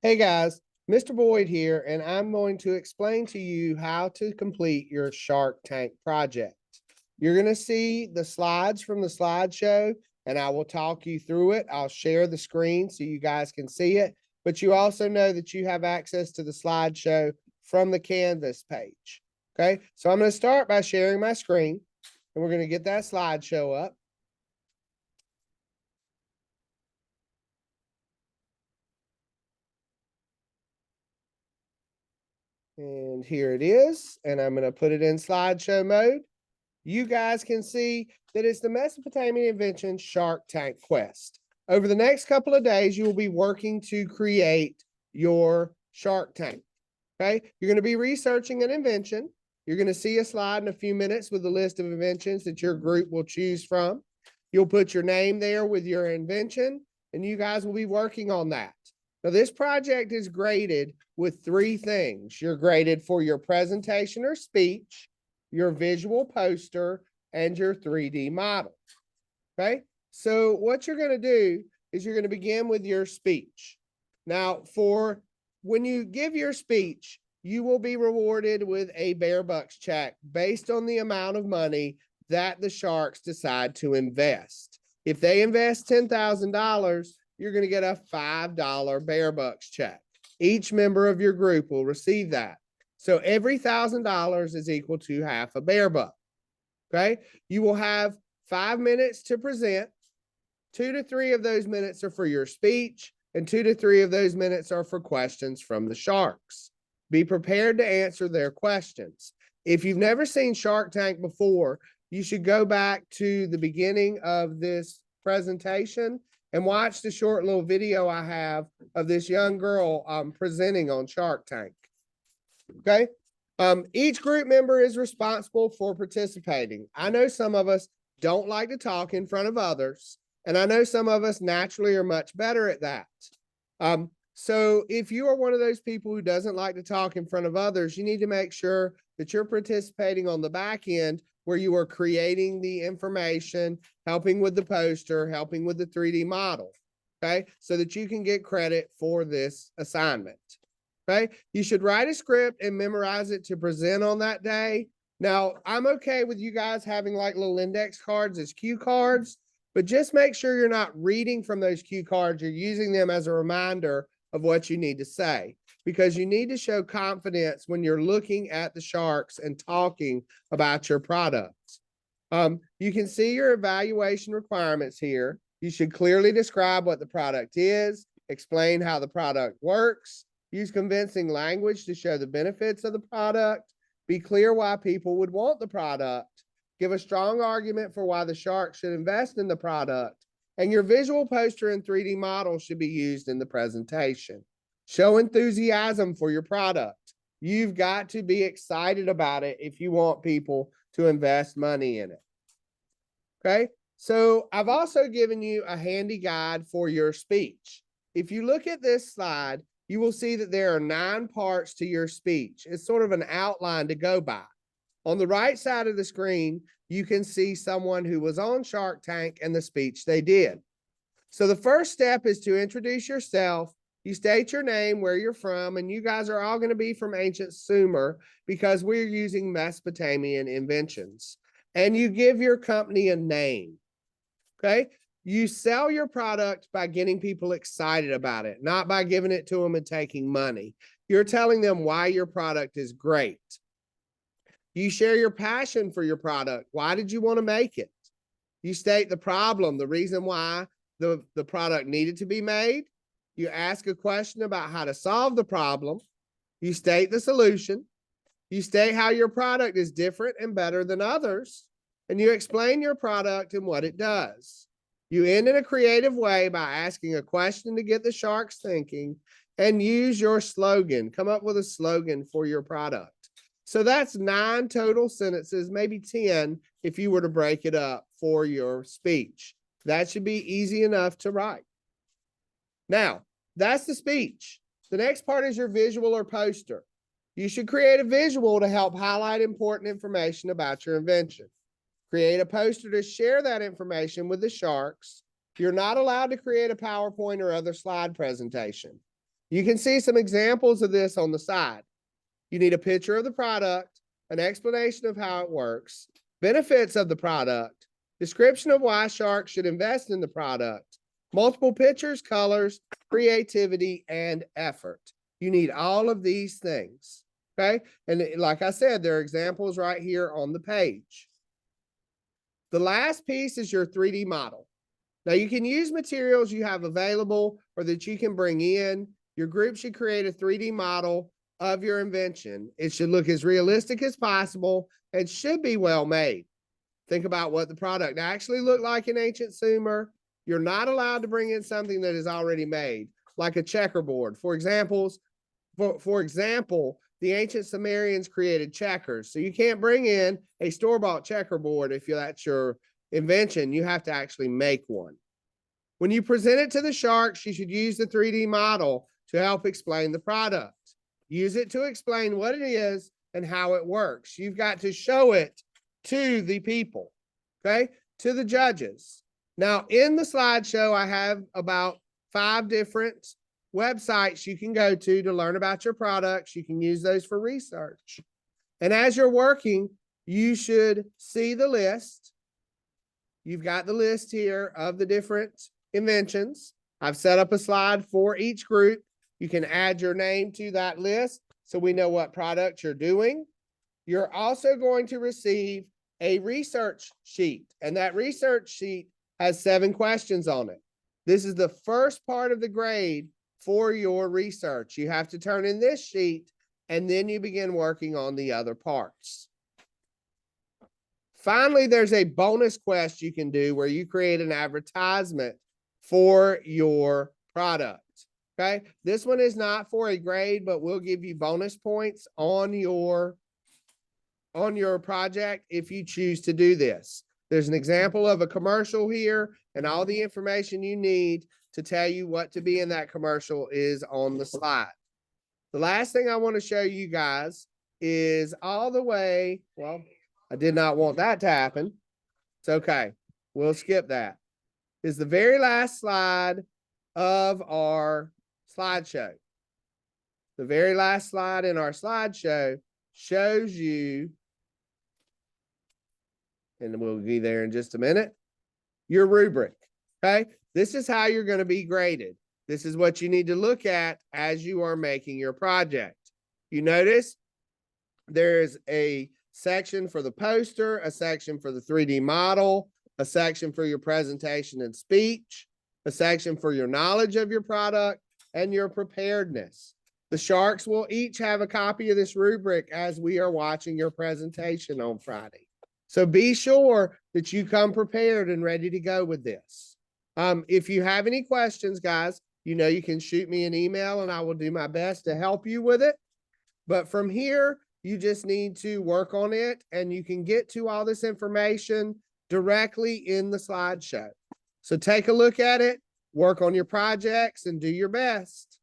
Hey guys, Mr. Boyd here, and I'm going to explain to you how to complete your Shark Tank project. You're going to see the slides from the slideshow, and I will talk you through it. I'll share the screen so you guys can see it, but you also know that you have access to the slideshow from the Canvas page. Okay, so I'm going to start by sharing my screen, and we're going to get that slideshow up. And here it is, and I'm going to put it in slideshow mode. You guys can see that it's the Mesopotamian Invention Shark Tank Quest. Over the next couple of days, you will be working to create your Shark Tank. Okay, you're going to be researching an invention. You're going to see a slide in a few minutes with a list of inventions that your group will choose from. You'll put your name there with your invention, and you guys will be working on that. Now, this project is graded with three things. You're graded for your presentation or speech, your visual poster, and your 3D model. Okay, so what you're going to do is you're going to begin with your speech. Now, for when you give your speech, you will be rewarded with a Bear Bucks check based on the amount of money that the Sharks decide to invest. If they invest $10,000, you're going to get a $5 Bear Bucks check. Each member of your group will receive that. So every $1,000 is equal to half a bear buck. Okay, you will have 5 minutes to present. 2 to 3 of those minutes are for your speech, and 2 to 3 of those minutes are for questions from the Sharks. Be prepared to answer their questions. If you've never seen Shark Tank before, you should go back to the beginning of this presentation and watch the short little video I have of this young girl presenting on Shark Tank. Okay. Each group member is responsible for participating. I know some of us don't like to talk in front of others, and I know some of us naturally are much better at that. So if you are one of those people who doesn't like to talk in front of others, you need to make sure that you're participating on the back end where you are creating the information, helping with the poster, helping with the 3D model, okay, so that you can get credit for this assignment. Okay, you should write a script and memorize it to present on that day. Now, I'm okay with you guys having like little index cards as cue cards, but just make sure you're not reading from those cue cards. You're using them as a reminder of what you need to say, because you need to show confidence when you're looking at the Sharks and talking about your products. You can see your evaluation requirements here. You should clearly describe what the product is, explain how the product works, use convincing language to show the benefits of the product, be clear why people would want the product, give a strong argument for why the Sharks should invest in the product, and your visual poster and 3D model should be used in the presentation. Show enthusiasm for your product. You've got to be excited about it if you want people to invest money in it. Okay, so I've also given you a handy guide for your speech. If you look at this slide, you will see that there are 9 parts to your speech. It's sort of an outline to go by. On the right side of the screen, you can see someone who was on Shark Tank and the speech they did. So the first step is to introduce yourself. You state your name, where you're from, and you guys are all going to be from ancient Sumer because we're using Mesopotamian inventions. And you give your company a name. Okay, you sell your product by getting people excited about it, not by giving it to them and taking money. You're telling them why your product is great. You share your passion for your product. Why did you want to make it? You state the problem, the reason why the product needed to be made. You ask a question about how to solve the problem. You state the solution. You state how your product is different and better than others. And you explain your product and what it does. You end in a creative way by asking a question to get the Sharks thinking, and use your slogan. Come up with a slogan for your product. So that's 9 total sentences, maybe 10 if you were to break it up for your speech. That should be easy enough to write. Now, that's the speech. The next part is your visual or poster. You should create a visual to help highlight important information about your invention. Create a poster to share that information with the Sharks. You're not allowed to create a PowerPoint or other slide presentation. You can see some examples of this on the side. You need a picture of the product, an explanation of how it works, benefits of the product, description of why sharks should invest in the product, multiple pictures, colors, creativity, and effort. You need all of these things, okay? And like I said, there are examples right here on the page. The last piece is your 3D model. Now you can use materials you have available or that you can bring in. Your group should create a 3D model of your invention. It should look as realistic as possible and should be well made. Think about what the product actually looked like in ancient Sumer. You're not allowed to bring in something that is already made, like a checkerboard. For example, the ancient Sumerians created checkers. So you can't bring in a store-bought checkerboard if that's your invention. You have to actually make one. When you present it to the sharks, you should use the 3D model to help explain the product. Use it to explain what it is and how it works. You've got to show it to the people, okay? To the judges. Now, in the slideshow, I have about 5 different websites you can go to learn about your products. You can use those for research. And as you're working, you should see the list. You've got the list here of the different inventions. I've set up a slide for each group. You can add your name to that list so we know what product you're doing. You're also going to receive a research sheet, and that research sheet has 7 questions on it. This is the first part of the grade for your research. You have to turn in this sheet, and then you begin working on the other parts. Finally, there's a bonus quest you can do where you create an advertisement for your product. Okay, this one is not for a grade, but we'll give you bonus points on your project if you choose to do this. There's an example of a commercial here, and all the information you need to tell you what to be in that commercial is on the slide. The last thing I want to show you guys is all the way, well, I did not want that to happen. It's okay. We'll skip that. Is the very last slide of our slideshow. The very last slide in our slideshow shows you, and we'll be there in just a minute, your rubric, okay? This is how you're going to be graded. This is what you need to look at as you are making your project. You notice there's a section for the poster, a section for the 3D model, a section for your presentation and speech, a section for your knowledge of your product, and your preparedness. The sharks will each have a copy of this rubric as we are watching your presentation on Friday. So be sure that you come prepared and ready to go with this. If you have any questions, guys, you know you can shoot me an email and I will do my best to help you with it. But from here, you just need to work on it, and you can get to all this information directly in the slideshow. So take a look at it, work on your projects, and do your best.